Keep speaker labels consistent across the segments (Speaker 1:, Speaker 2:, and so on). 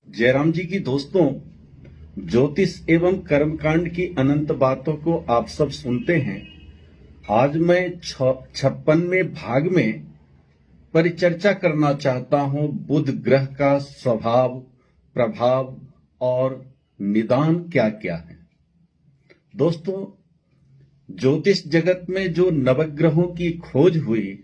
Speaker 1: जयराम जी की दोस्तों, ज्योतिष एवं कर्मकांड की अनंत बातों को आप सब सुनते हैं। आज मैं 56वें भाग में परिचर्चा करना चाहता हूं बुध ग्रह का स्वभाव, प्रभाव और निदान क्या क्या है। दोस्तों, ज्योतिष जगत में जो नवग्रहों की खोज हुई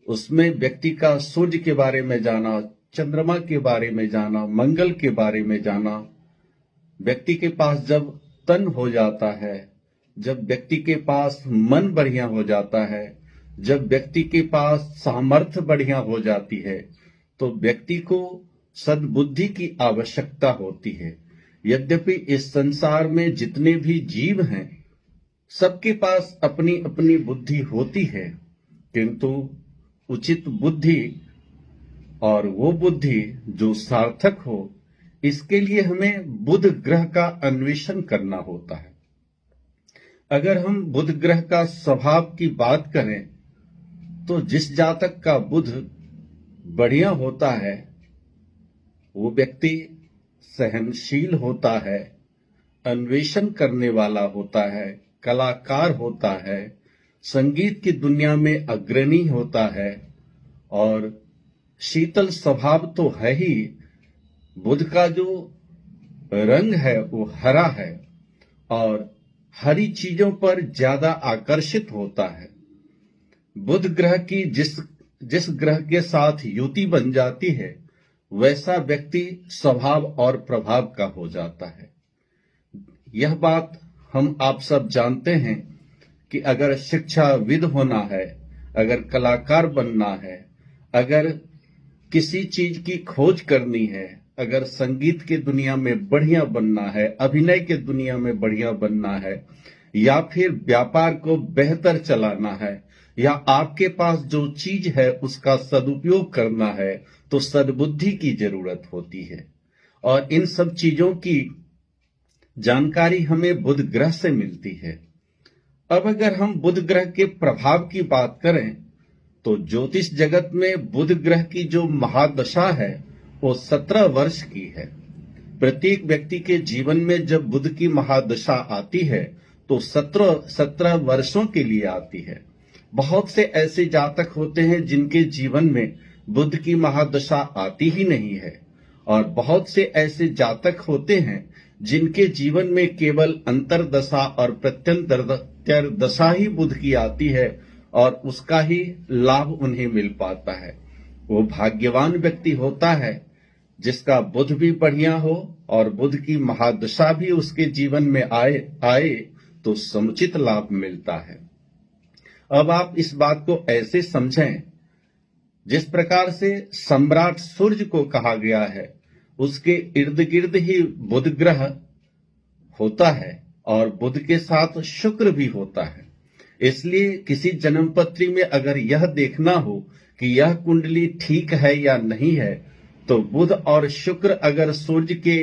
Speaker 1: उसमें व्यक्ति का सूर्य के बारे में जाना, चंद्रमा के बारे में जाना, मंगल के बारे में जाना। व्यक्ति के पास जब तन हो जाता है, जब व्यक्ति के पास मन बढ़िया हो जाता है, जब व्यक्ति के पास सामर्थ्य बढ़िया हो जाती है, तो व्यक्ति को सद्बुद्धि की आवश्यकता होती है। यद्यपि इस संसार में जितने भी जीव हैं, सबके पास अपनी अपनी बुद्धि होती है, किंतु उचित बुद्धि और वो बुद्धि जो सार्थक हो, इसके लिए हमें बुध ग्रह का अन्वेषण करना होता है। अगर हम बुध ग्रह का स्वभाव की बात करें तो जिस जातक का बुध बढ़िया होता है वो व्यक्ति सहनशील होता है, अन्वेषण करने वाला होता है, कलाकार होता है, संगीत की दुनिया में अग्रणी होता है और शीतल स्वभाव तो है ही। बुध का जो रंग है वो हरा है और हरी चीजों पर ज्यादा आकर्षित होता है। बुध ग्रह की जिस ग्रह के साथ युति बन जाती है वैसा व्यक्ति स्वभाव और प्रभाव का हो जाता है। यह बात हम आप सब जानते हैं कि अगर शिक्षाविद होना है, अगर कलाकार बनना है, अगर किसी चीज की खोज करनी है, अगर संगीत की दुनिया में बढ़िया बनना है, अभिनय के दुनिया में बढ़िया बनना है, या फिर व्यापार को बेहतर चलाना है, या आपके पास जो चीज है उसका सदुपयोग करना है, तो सद्बुद्धि की जरूरत होती है। और इन सब चीजों की जानकारी हमें बुध ग्रह से मिलती है। अब अगर हम बुध ग्रह के प्रभाव की बात करें तो ज्योतिष जगत में बुध ग्रह की जो महादशा है वो 17 वर्ष की है। प्रत्येक व्यक्ति के जीवन में जब बुध की महादशा आती है तो 17 वर्षों के लिए आती है। बहुत से ऐसे जातक होते हैं जिनके जीवन में बुध की महादशा आती ही नहीं है, और बहुत से ऐसे जातक होते हैं जिनके जीवन में केवल अंतरदशा और प्रत्यंतर दशा ही बुध की आती है और उसका ही लाभ उन्हें मिल पाता है। वो भाग्यवान व्यक्ति होता है जिसका बुध भी बढ़िया हो और बुध की महादशा भी उसके जीवन में आए तो समुचित लाभ मिलता है। अब आप इस बात को ऐसे समझें, जिस प्रकार से सम्राट सूर्य को कहा गया है उसके इर्द गिर्द ही बुध ग्रह होता है और बुध के साथ शुक्र भी होता है। इसलिए किसी जन्मपत्री में अगर यह देखना हो कि यह कुंडली ठीक है या नहीं है, तो बुध और शुक्र अगर सूर्य के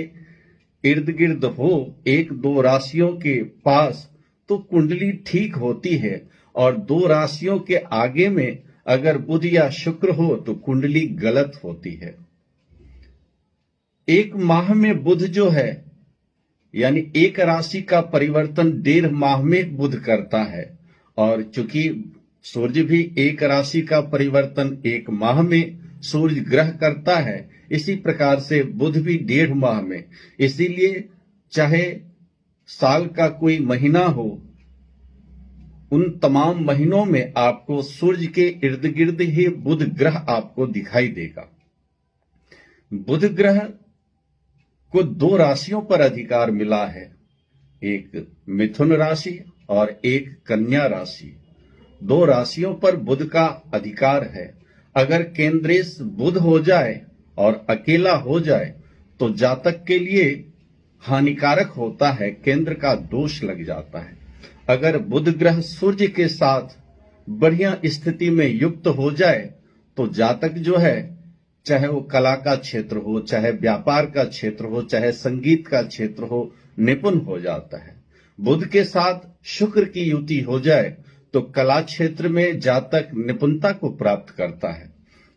Speaker 1: इर्द गिर्द हो, एक दो राशियों के पास, तो कुंडली ठीक होती है, और दो राशियों के आगे में अगर बुध या शुक्र हो तो कुंडली गलत होती है। एक माह में बुध जो है, यानी एक राशि का परिवर्तन 1.5 माह में बुध करता है, और चूंकि सूर्य भी एक राशि का परिवर्तन 1 माह में सूर्य ग्रह करता है, इसी प्रकार से बुध भी 1.5 माह में। इसीलिए चाहे साल का कोई महीना हो, उन तमाम महीनों में आपको सूर्य के इर्द गिर्द ही बुध ग्रह आपको दिखाई देगा। बुध ग्रह को 2 राशियों पर अधिकार मिला है, एक मिथुन राशि और एक कन्या राशि। 2 राशियों पर बुध का अधिकार है। अगर केंद्रेश बुध हो जाए और अकेला हो जाए तो जातक के लिए हानिकारक होता है, केंद्र का दोष लग जाता है। अगर बुध ग्रह सूर्य के साथ बढ़िया स्थिति में युक्त हो जाए तो जातक जो है, चाहे वो कला का क्षेत्र हो, चाहे व्यापार का क्षेत्र हो, चाहे संगीत का क्षेत्र हो, निपुण हो जाता है। बुध के साथ शुक्र की युति हो जाए तो कला क्षेत्र में जातक निपुणता को प्राप्त करता है।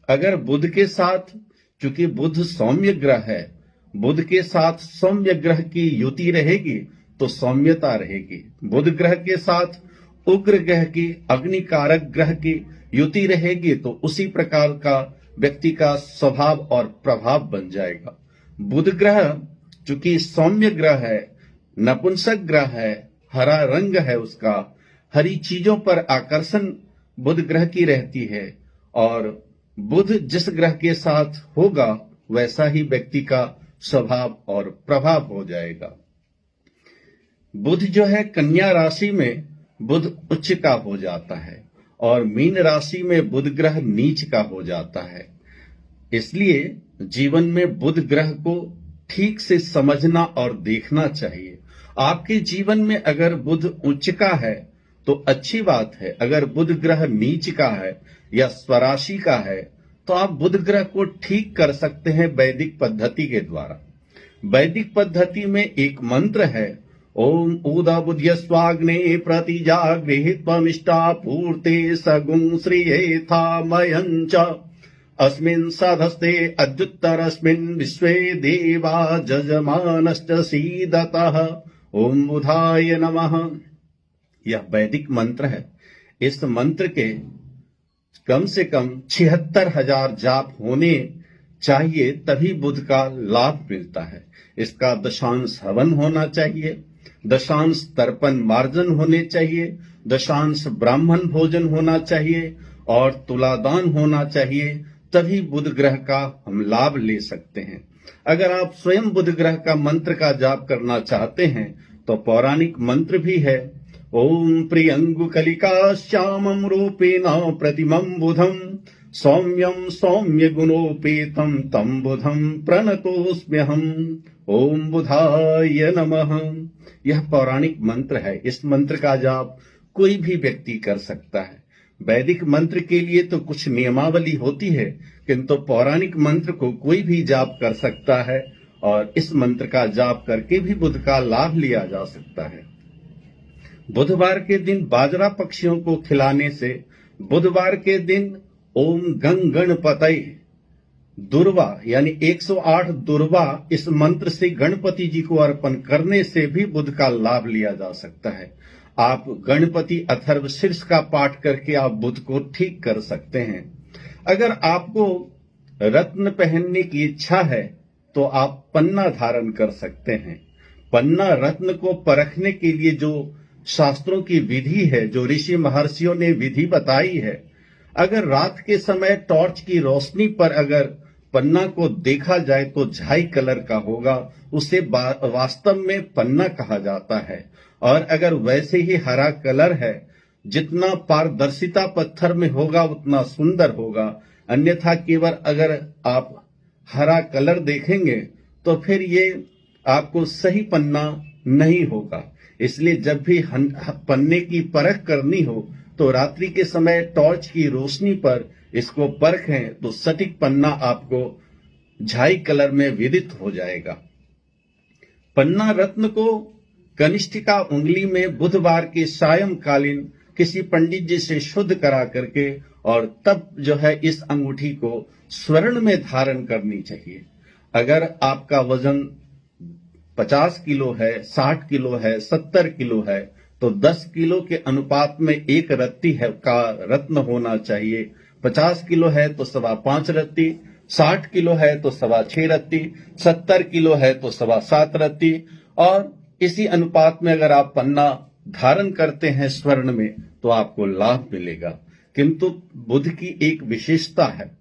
Speaker 1: अगर बुध के साथ, चूंकि बुध सौम्य ग्रह है बुध के साथ सौम्य ग्रह की युति रहेगी तो सौम्यता रहेगी। बुध ग्रह के साथ उग्र ग्रह की, अग्निकारक ग्रह की युति रहेगी तो उसी प्रकार का व्यक्ति का स्वभाव और प्रभाव बन जाएगा। बुध ग्रह चूंकि सौम्य ग्रह है, नपुंसक ग्रह है, हरा रंग है उसका, हरी चीजों पर आकर्षण बुध ग्रह की रहती है, और बुध जिस ग्रह के साथ होगा वैसा ही व्यक्ति का स्वभाव और प्रभाव हो जाएगा। बुध जो है कन्या राशि में बुध उच्च का हो जाता है और मीन राशि में बुध ग्रह नीच का हो जाता है। इसलिए जीवन में बुध ग्रह को ठीक से समझना और देखना चाहिए। आपके जीवन में अगर बुध उच्च का है तो अच्छी बात है, अगर बुध ग्रह नीच का है या स्वराशि का है तो आप बुध ग्रह को ठीक कर सकते हैं वैदिक पद्धति के द्वारा। वैदिक पद्धति में एक मंत्र है, ओम उदबुद्य स्वाग्ने प्रतिजागृहित्वमिष्टा पूर्ते सगुं श्रियेथा मयञ्च अस्मिन् सधस्ते अद्युत्तरस्मिन् विश्वे देवा जजमानश्च सीदतः ओम बुधाय नमः। यह वैदिक मंत्र है। इस मंत्र के कम से कम 76,000 जाप होने चाहिए, तभी बुध का लाभ मिलता है। इसका दशांश हवन होना चाहिए, दशांश तर्पण मार्जन होने चाहिए, दशांश ब्राह्मण भोजन होना चाहिए और तुलादान होना चाहिए, तभी बुध ग्रह का हम लाभ ले सकते हैं। अगर आप स्वयं बुध ग्रह का मंत्र का जाप करना चाहते हैं तो पौराणिक मंत्र भी है, ओम प्रियंगुकलिका श्यामं रूपेण प्रतिमं बुधं सौम्यं सौम्य गुणोपेतं तं बुधं प्रणतोस्म्यहम् ओम बुधाय नमः। यह पौराणिक मंत्र है। इस मंत्र का जाप कोई भी व्यक्ति कर सकता है। वैदिक मंत्र के लिए तो कुछ नियमावली होती है, किंतु पौराणिक मंत्र को कोई भी जाप कर सकता है और इस मंत्र का जाप करके भी बुध का लाभ लिया जा सकता है। बुधवार के दिन बाजरा पक्षियों को खिलाने से, बुधवार के दिन ओम गंग गणपतये दुर्वा यानी 108 दुर्वा इस मंत्र से गणपति जी को अर्पण करने से भी बुध का लाभ लिया जा सकता है। आप गणपति अथर्व शीर्ष का पाठ करके आप बुध को ठीक कर सकते हैं। अगर आपको रत्न पहनने की इच्छा है तो आप पन्ना धारण कर सकते हैं। पन्ना रत्न को परखने के लिए जो शास्त्रों की विधि है, जो ऋषि महर्षियों ने विधि बताई है, अगर रात के समय टॉर्च की रोशनी पर अगर पन्ना को देखा जाए तो झाई कलर का होगा, उसे वास्तव में पन्ना कहा जाता है। और अगर वैसे ही हरा कलर है, जितना पारदर्शिता पत्थर में होगा उतना सुंदर होगा, अन्यथा केवल अगर आप हरा कलर देखेंगे तो फिर ये आपको सही पन्ना नहीं होगा। इसलिए जब भी पन्ने की परख करनी हो तो रात्रि के समय टॉर्च की रोशनी पर इसको परखें तो सटीक पन्ना आपको झाई कलर में विदित हो जाएगा। पन्ना रत्न को कनिष्ठिका उंगली में बुधवार के सायंकालीन किसी पंडित जी से शुद्ध करा करके और तब जो है इस अंगूठी को स्वर्ण में धारण करनी चाहिए। अगर आपका वजन 50 किलो है, 60 किलो है, 70 किलो है तो 10 किलो के अनुपात में एक रत्ती है का रत्न होना चाहिए। 50 किलो है तो 5.25 रत्ती, 60 किलो है तो 6.25 रत्ती, 70 किलो है तो 7.25 रत्ती, और इसी अनुपात में अगर आप पन्ना धारण करते हैं स्वर्ण में तो आपको लाभ मिलेगा। किंतु बुध की एक विशेषता है,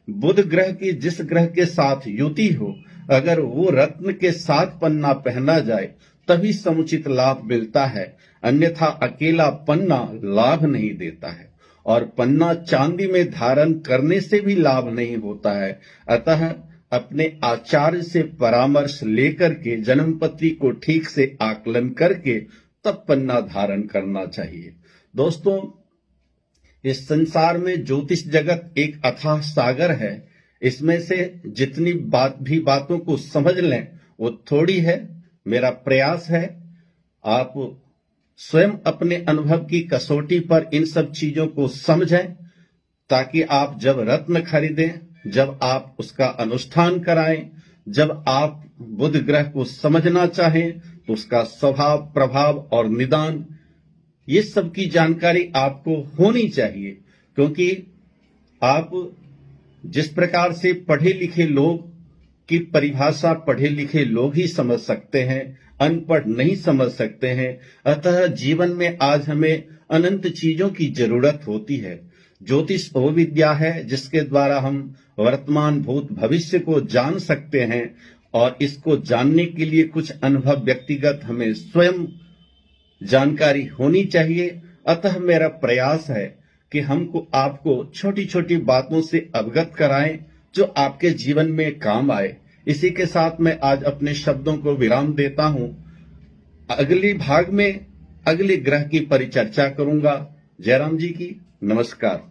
Speaker 1: बुध ग्रह की जिस ग्रह के साथ युति हो, अगर वो रत्न के साथ पन्ना पहना जाए तभी समुचित लाभ मिलता है, अन्यथा अकेला पन्ना लाभ नहीं देता है। और पन्ना चांदी में धारण करने से भी लाभ नहीं होता है। अतः अपने आचार्य से परामर्श लेकर के जन्मपत्री को ठीक से आकलन करके तब पन्ना धारण करना चाहिए। दोस्तों, इस संसार में ज्योतिष जगत एक अथाह सागर है। इसमें से जितनी बातों को समझ लें वो थोड़ी है। मेरा प्रयास है आप स्वयं अपने अनुभव की कसौटी पर इन सब चीजों को समझें, ताकि आप जब रत्न खरीदें, जब आप उसका अनुष्ठान कराएं जब आप बुध ग्रह को समझना चाहें तो उसका स्वभाव, प्रभाव और निदान, ये सब की जानकारी आपको होनी चाहिए, क्योंकि आप जिस प्रकार से पढ़े लिखे लोग की परिभाषा पढ़े लिखे लोग ही समझ सकते हैं, अनपढ़ नहीं समझ सकते हैं। अतः जीवन में आज हमें अनंत चीजों की जरूरत होती है। ज्योतिष वो विद्या है जिसके द्वारा हम वर्तमान, भूत, भविष्य को जान सकते हैं, और इसको जानने के लिए कुछ अनुभव व्यक्तिगत हमें स्वयं जानकारी होनी चाहिए। अतः मेरा प्रयास है कि हमको आपको छोटी छोटी बातों से अवगत कराएं जो आपके जीवन में काम आए। इसी के साथ मैं आज अपने शब्दों को विराम देता हूं। अगली भाग में अगले ग्रह की परिचर्चा करूंगा। जयराम जी की नमस्कार।